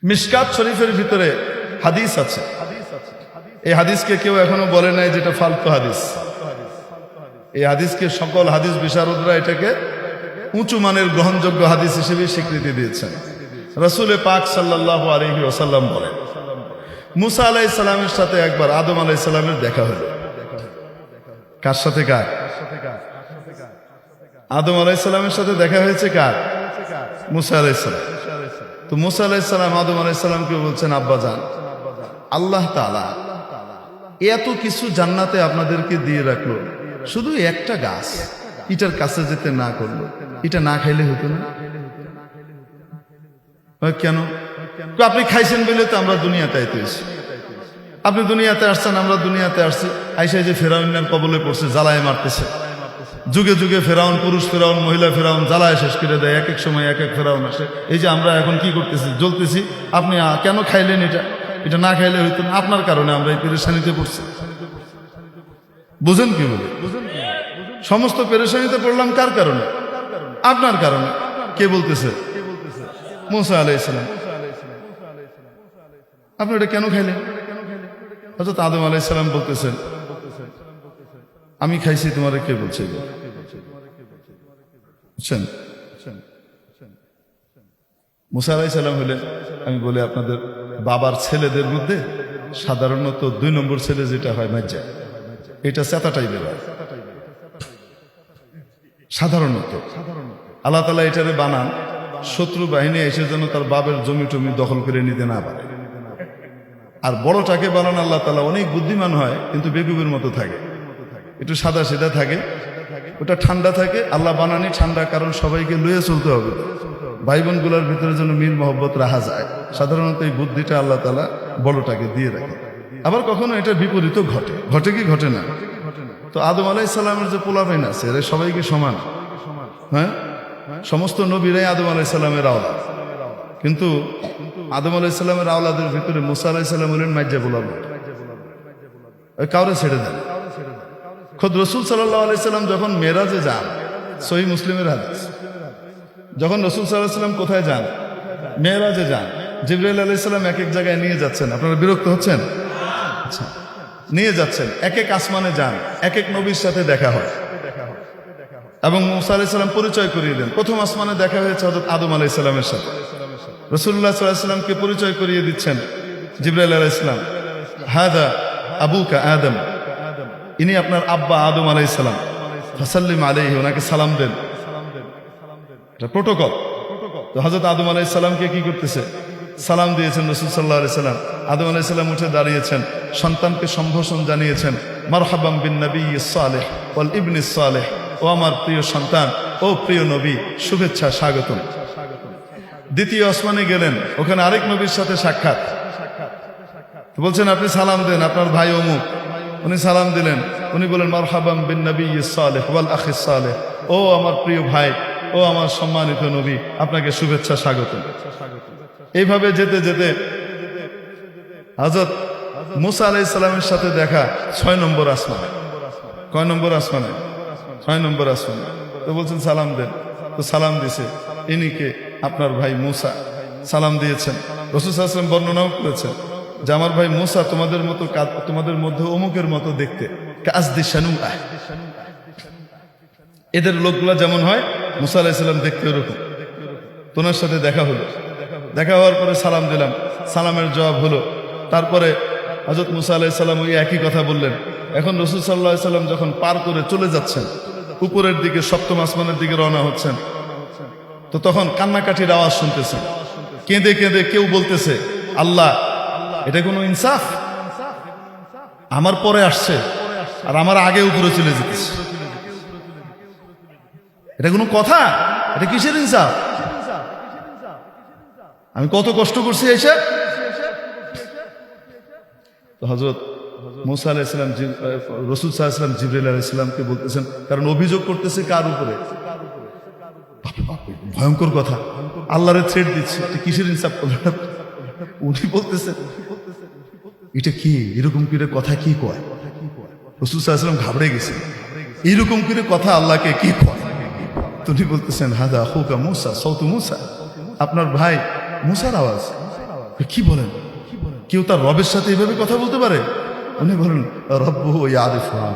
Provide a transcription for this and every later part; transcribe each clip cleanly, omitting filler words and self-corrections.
মিশকাত শরীফের ভিতরে হাদিস আছে। এই হাদিসকে কেউ এখনো বলে নাই যেটা ফালতু হাদিস। এই হাদিসকে সকল হাদিস বিশারদরা এটাকে উঁচু মানের গ্রহণযোগ্য হাদিস হিসেবে স্বীকৃতি দিয়েছেন। রাসূল পাক সাল্লাল্লাহু আলাইহি ওয়াসাল্লাম বলেন, মুসা আলাইহিস সালামের সাথে একবার আদম আলাইহিস সালামের দেখা হলো। কার সাথে? কার? আদম আলাইহিস সালামের সাথে দেখা হয়েছে। কার? মুসা আলাইহিস সালাম। তো মুসা আলাইহিস সালাম আদম আলাইহিস সালামকে বলছেন, আব্বা জান, আল্লাহ তাআলা এত কিছু জান্নাতে আপনাদেরকে দিয়ে রাখলো, শুধু একটা গাছ এটার কাছে যেতে না করলো, এটা না খাইলে হতো না? কেন? আপনি খাইছেন বলে তো আমরা দুনিয়াতে আইতেছি। আপনি দুনিয়াতে আসছেন, আমরা দুনিয়াতে আসছি। আইসা যে ফেরাউনের কবলে পড়ছে, জ্বালায় মারতেছে। যুগে যুগে ফেরাউন, পুরুষ ফেরাউন, মহিলা ফেরাউন জ্বালায় শেষ করে দেয়। এক এক সময় এক এক ফেরাউন আসে। এই যে আমরা এখন কি করতেছি, জ্বলতেছি। আপনি কেন খাইলেন? এটা না খাইলে হইতো না। আপনার কারণে আমরা এই পেরেশানিতে পড়ছি। বুঝেন কি বলে? সমস্ত পেরেশানিতে পড়লাম কার কারণে? আপনার কারণে। কে বলতেছে? মুসা আলাইহিস সালাম। আপনি এটা কেন খাইলেন? হযরত আদম আলাইহিস সালাম বলতেছেন, আমি খাইছি, তোমারে কে বলছে? বুঝছেন? মুসা আলাইহিস সালাম হলেন, আমি বলি আপনাদের বাবার ছেলেদের মধ্যে সাধারণত 2 নম্বর ছেলে যেটা হয় মাজ্জা, এটা চেতাটাই বেরোয় সাধারণত। আল্লাহ তাআলা এটারে বানান শত্রু বাহিনী এসে যেন তার বাবার জমি টমি দখল করে নিতে না পারে। আর বড়টাকে বানান আল্লাহ তাআলা অনেক বুদ্ধিমান হয়, কিন্তু বেকুবের মতো থাকে, একটু সাদা সিধা থাকে, ওটা ঠান্ডা থাকে। আল্লাহ বানানি ঠান্ডা, কারণ সবাইকে লইয়ে চলতে হবে, ভাই বোন গুলার ভিতরে যেন মিল মহব্বত রাখা যায়। সাধারণত এই বুদ্ধিটা আল্লাহ তাআলা বড়টাকে দিয়ে রাখে। আবার কখনো এটা বিপরীতও ঘটে। ঘটে কি ঘটে না? তো আদম আলাইহিস সালামের যে পোলাপাইন আছে, এরা সবাইকে সমান। হ্যাঁ, সমস্ত নবীরাই আদম আলাইহিস সালামের আওলাদ, কিন্তু আদম আলাইহিস সালামের আওলাদের ভিতরে মুসা আলাইহিস সালাম হলেন মাইজ্জা পোলাপ, কাউরে ছেড়ে দেন। খোদ রাসূল সাল্লাল্লাহু আলাইহি সাল্লাম যখন মেরাজে যান, সহিহ মুসলিমের হাদিস, যখন রাসূল সাল্লাল্লাহু আলাইহি সাল্লাম কোথায় যান? মেরাজে যান। জিবরাইল আলাইহিস সালাম এক এক জায়গায় নিয়ে যাচ্ছেন। আপনারা বিরক্ত হচ্ছেন? আচ্ছা, নিয়ে যাচ্ছেন, এক এক আসমানে যান, এক এক নবীর সাথে দেখা হয়। এবং মুসা আলাইহিস সালাম পরিচয় করিয়ে দেন। প্রথম আসমানে দেখা হয়েছে হযরত আদম আলাইহিস সালামের সাথে। রাসূলুল্লাহ সাল্লাল্লাহু আলাইহি সাল্লামকে পরিচয় করিয়ে দিচ্ছেন জিবরাইল আলাইহিস সালাম, হাদা আবুকা আদম, ইনি আপনার আব্বা আদম আলাইহিস সালাম, ফাসাল্লিম আলাইহি, ওনাকে সালাম দেন। এটা প্রোটোকল। তো হযরত আদম আলাইহিস সালামকে কি করতেছে? সালাম দিয়েছেন রাসূল সাল্লাল্লাহু আলাইহি সাল্লাম। আদম আলাইহিস সালাম উঠে দাঁড়িয়েছেন, সন্তানকে সম্ভাষণ জানিয়েছেন, মারহাবাম বিন নবিয়্যিস সালেহ ওয়াল ইবনিস সালেহ, ও আমার প্রিয় সন্তান, ও প্রিয় নবী, শুভেচ্ছা, স্বাগতম। দ্বিতীয় আসমানে গেলেন, ওখানে আরেক নবীর সাথে সাক্ষাৎ। বলছেন, আপনি সালাম দেন, আপনার ভাই অমুক। উনি সালাম দিলেন, উনি বলেন, মারহাবাম বিন নবিয়্যিস সালেহ ওয়াল আখিস সালেহ, ও আমার প্রিয় ভাই, ও আমার সম্মানিত নবী, আপনাকে শুভেচ্ছা, স্বাগতম। এইভাবে যেতে যেতে হযরত মুসা আলাইহিস সালামের সাথে দেখা 6 নম্বর আসমানে। কয় নম্বর আসমানে? 6 নম্বর আসমানে। তো বলছেন সালাম দেন। তো সালাম দিছে, ইনি কে? আপনার ভাই মুসা। সালাম দিয়েছেন। রাসূল সাল্লাল্লাহু আলাইহি ওয়াসাল্লাম বর্ণনাও করেছেন যে আমার ভাই মুসা তোমাদের মতো, তোমাদের মধ্যে অমুকের মতো দেখতে, কাজদি শানুআ, এদের লোকগুলা যেমন হয় মুসা আলাইহিস সালাম দেখতে ওরকম। তোমার সাথে দেখা হলো। দেখা হওয়ার পরে সালাম দিলাম, সালামের জবাব হলো। তারপরে হযরত মুসা আলাইহিস সালাম ওই একই কথা বললেন। এখন রাসূল সাল্লাল্লাহু আলাইহি সাল্লাম যখন পার করে চলে যাচ্ছেন, উপরের দিকে 7ম আসমানের দিকে রওনা হচ্ছেন, তো তখন কান্নাকাটির আওয়াজ শুনতেছেন। কেঁদে কেঁদে কেউ বলতেছে, আল্লাহ, এটা কোনো ইনসাফ? আমার পরে আসছে আর আমার আগে উপরে চলে যেতেছে, এটা কোনো কথা? এটা কিসের ইনসাফ? আমি কত কষ্ট করছি এসে। তো হযরত মুসা আলাইহিস সালাম রাসূল সাল্লাল্লাহু আলাইহি ওয়াসাল্লাম জিবরাইল আলাইহিস সালামকে বলতেছেন, কারণ অভিযোগ করতেছে কার উপরে? ভয়ঙ্কর কথা, আল্লাহরে থ্রেট দিচ্ছে, এটা কিসের ইনসাফ করলেন? উনি বলতেছেন, এটা কি এরকম করে কথা কি কয়? রাসূল সাল্লাল্লাহু আলাইহি ওয়াসাল্লাম ঘাবড়ে গেছেন, এরকম করে কথা আল্লাহকে কি কয়? তিনি বলতেছেন, হাদা আখুকা মুসা, সাউতু মুসা, আপনার ভাই মুসার আওয়াজ। কি বলেন, কেউ তার রবের সাথে এইভাবে কথা বলতে পারে? উনি বলেন রব্বুহু ইয়ারিফুহু,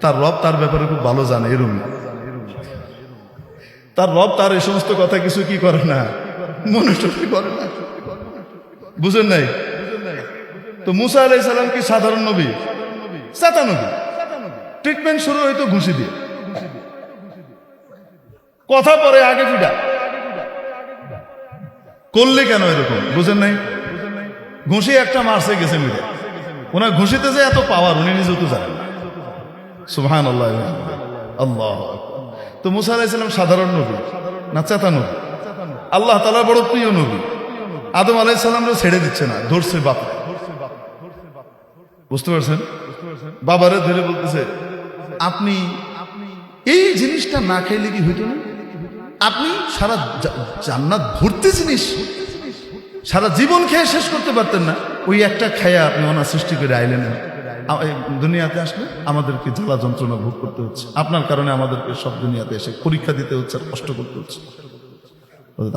তার রব তার ব্যাপারে খুব ভালো জানে। এরকম তার রব তার এই সমস্ত কথা কিছু কি করে না, মনে করে না। বুঝেন নাই? তো মুসা আলাইহিস সালাম কি সাধারণ নবী? চাতা নবী। ট্রিটমেন্ট শুরু হইতো ঘুষি দিয়ে, কথা পরে আগে ফিডা করলে কেন এরকম? বুঝেন নাই? ঘুষি একটা মারছে গেছে মিলে, ওনার ঘুষিতে যে এত পাওয়ার উনি নিজেও তো জানেন। সুবহানাল্লাহ, আল্লাহ। তো মুসা আলাইহিস সালাম সাধারণ নবী না চেতা নবী? আল্লাহ তাআলার বড় প্রিয় নবী। আদম আলাইহিস সালামকে ছেড়ে দিচ্ছে না, ধরছে বাপ। বুঝতে পারছেন? বাবারে ধরে বলতেছে, আপনি এই জিনিসটা না খাইলে কি হইতো না? আপনি সারা জান্নাত ভর্তি জিনিস সারা জীবন খেয়ে শেষ করতে পারতেন না, ওই একটা খায়া আপনি অনার সৃষ্টি করে আইলেন। দুনিয়াতে আসলে আমাদেরকে জ্বালা যন্ত্রণা ভোগ করতে হচ্ছে, আপনার কারণে আমাদেরকে সব দুনিয়াতে এসে পরীক্ষা দিতে হচ্ছে আর কষ্ট করতে হচ্ছে।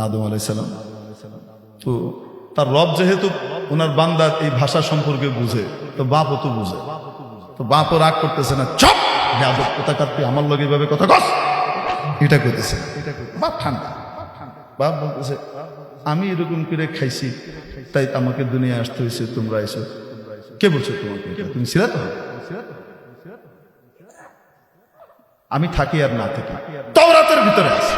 আদম আলাইহিস সালাম তো তার রব যেহেতু ওনার বান্দার এই ভাষা সম্পর্কে বুঝে, তো বাপও তো বুঝে, তো বাপও রাগ করতেছে না, চপ কোথাকার তুই আমার লগে এইভাবে কথা কস, এটা করতেছে। বাপ ঠান্ডা, বাপ বলতেছে আমি এরকম করে খাইছি তাই আমাকে দুনিয়া আসতে হয়েছে, তোমরা এসো। কে বলছো তোমাকে? তুমি ছিলা তো? আমি থাকি আর না থাকি তাওরাতের ভিতরে আছে।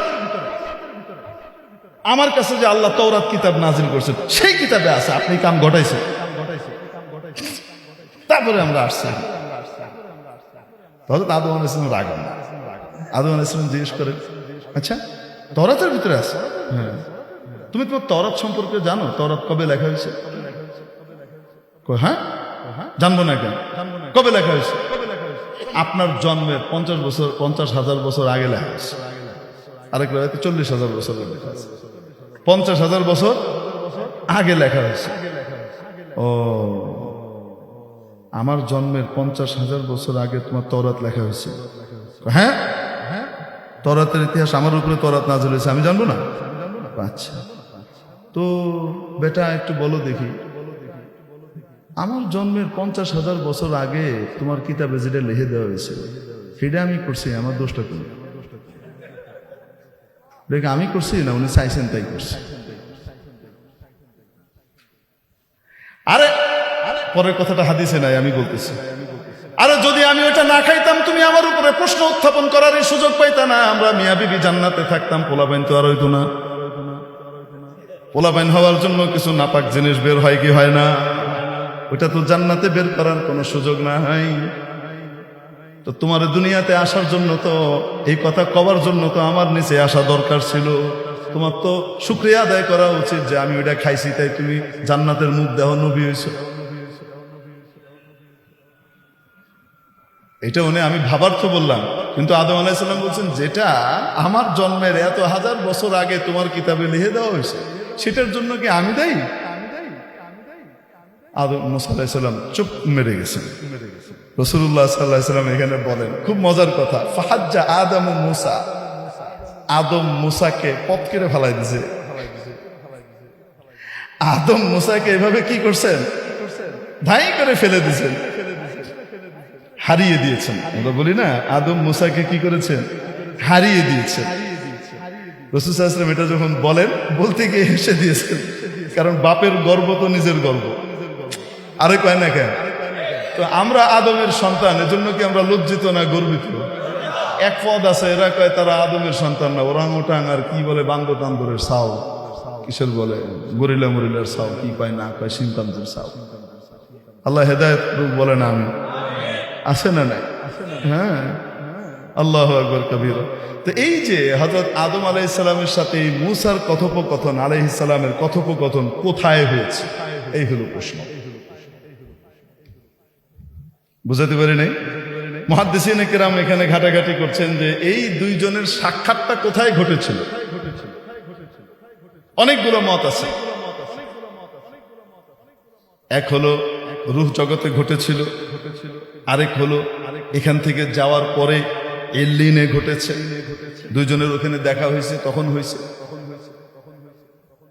আমার কাছে যে আল্লাহ তাওরাত কিতাব নাজিল করছেন সেই কিতাবে আছে, আপনি কাম ঘটাইছেন। তারপরে আমরা আসছি। তাহলে আদম আলাইহিস সালাম রাগ না। আদম আলাইহিস সালাম জিজ্ঞেস করে, আচ্ছা তাওরাতের ভিতরে আছে? হ্যাঁ। তুমি তোমার তাওরাত সম্পর্কে জানো? তাওরাত কবে লেখা হয়েছে? হ্যাঁ, জানবো না কেন? কবে লেখা হয়েছে? আপনার জন্মের 50,000 বছর আগে লেখা হয়েছে। আরেক রাতে 40,000 বছর লেখা আছে। 50,000 বছর আগে লেখা হয়েছে। ও, আমার জন্মের 50,000 বছর আগে তোমার তাওরাত লেখা হয়েছে? হ্যাঁ, তাওরাতের ইতিহাস আমার উপরে তাওরাত নাযিল হয়েছে, আমি জানবো না? আচ্ছা, তো বেটা একটু বলো দেখি, আমার জন্মের 50,000 বছর আগে তোমার কিতাবে যেটা লিখে দেওয়া হয়েছে সেটা আমি করছি, আমার দোষটা তুমি? দেখে আমি করছি না, উনি চাইছেন তাই করছি। আরে পরের কথাটা হাদিসে নাই, আমি বলতেছি। আরে যদি আমি ওটা না খাইতাম তুমি আমার উপরে প্রশ্ন উত্থাপন করার সুযোগ পাইতা না, আমরা মিয়া বিবি জান্নাতে থাকতাম, পোলাপাইন তো আর হইতো না। পোলাপাইন হওয়ার জন্য কিছু নাপাক জিনিস বের হয় কি হয় না? ওটা তো জান্নাতে বের করার কোনো সুযোগ নাই। তো তোমার দুনিয়াতে আসার জন্য তো, এই কথা কবার জন্য তো আমার নিচে আসা দরকার ছিল। তোমার তো শুকরিয়া আদায় করা উচিত যে আমি ওটা খাইছি তাই তুমি জান্নাতের মুখ দেহ নবী হইছো। এটা উনি আমি ভাবার তো বললাম, কিন্তু আদম আলাইহিস সালাম বলছেন যেটা আমার জন্মের এত হাজার বছর আগে তোমার কিতাবে লিখে দেওয়া হয়েছে সেটার জন্য কি আমি দায়ী? আদম মুসা আলাইহিস সালাম চুপ মেরে গেছেন। রাসূলুল্লাহ সাল্লাল্লাহু আলাইহি ওয়াসাল্লাম এখানে বলেন খুব মজার কথা, ফাহাজ্জা আদম মুসা, আদম মুসাকে পথ কেটে ফেলাই দিয়েছে। আদম মুসাকে এভাবে কি করছেন? ধাই করে ফেলে দিয়েছেন, হারিয়ে দিয়েছেন। আমরা বলি না আদম মুসাকে কি করেছেন? হারিয়ে দিয়েছেন। রাসূল সাল্লাল্লাহু আলাইহি ওয়াসাল্লাম এটা যখন বলেন বলতে গিয়ে হেসে দিয়েছেন, কারণ বাপের গর্ব তো নিজের গর্ব, আরে কয় না কেন? তো আমরা আদমের সন্তান, এজন্য কি আমরা লজ্জিত না গর্বিত? এক পদ আছে, এরা কয় তারা আদমের সন্তান না, ওরাংওটাং আর কি বলে বান্দর-টান্দরের সাও, কিসের বলে গরিলা মরিলার সাও, কি কয় না কয় শিম্পাঞ্জির সাও। আল্লাহ হেদায়েত বলে না আমি, আছে না নাই? হ্যাঁ, আল্লাহু আকবার কবীরা। তো এই যে হযরত আদম আলাইহিস সালামের সাথে মূসার কথোপকথন, আলাইহিস সালামের কথোপকথন কোথায় হয়েছে, এই হলো প্রশ্ন। বুঝাতে পারি নাই? মুহাদ্দিসিনে কেরাম এখানে ঘাটাঘাটি করছেন যে এই দুইজনের সাক্ষাৎটা কোথায় ঘটেছিল। অনেকগুলো মত আছে। এক হলো রূহ জগতে ঘটেছিল, আরেক হলো এখান থেকে যাওয়ার পরে এল্লিনে ঘটেছে, দুইজনের ওখানে দেখা হয়েছে তখন হয়েছে।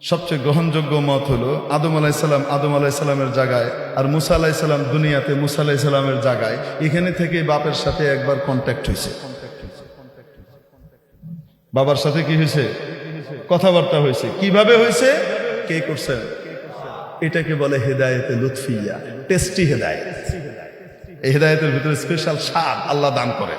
সবচেয়ে গ্রহণযোগ্য মত হলো আদম আলাইসাল্লামের জায়গায়, আর মুসা আলাইসাল্লাম দুনিয়াতে মুসা আলাইসাল্লামের জায়গায়। এখানে থেকে বাপের সাথে একবার কন্ট্যাক্ট হয়েছে, বাবার সাথে কি হয়েছে? কথাবার্তা হয়েছে। কিভাবে হয়েছে? কে করছেন? এটাকে বলে হেদায়েতে লুৎফিয়া, টেস্টি হেদায়েত। এই হেদায়েতের ভিতরে স্পেশাল স্বাদ আল্লাহ দান করে।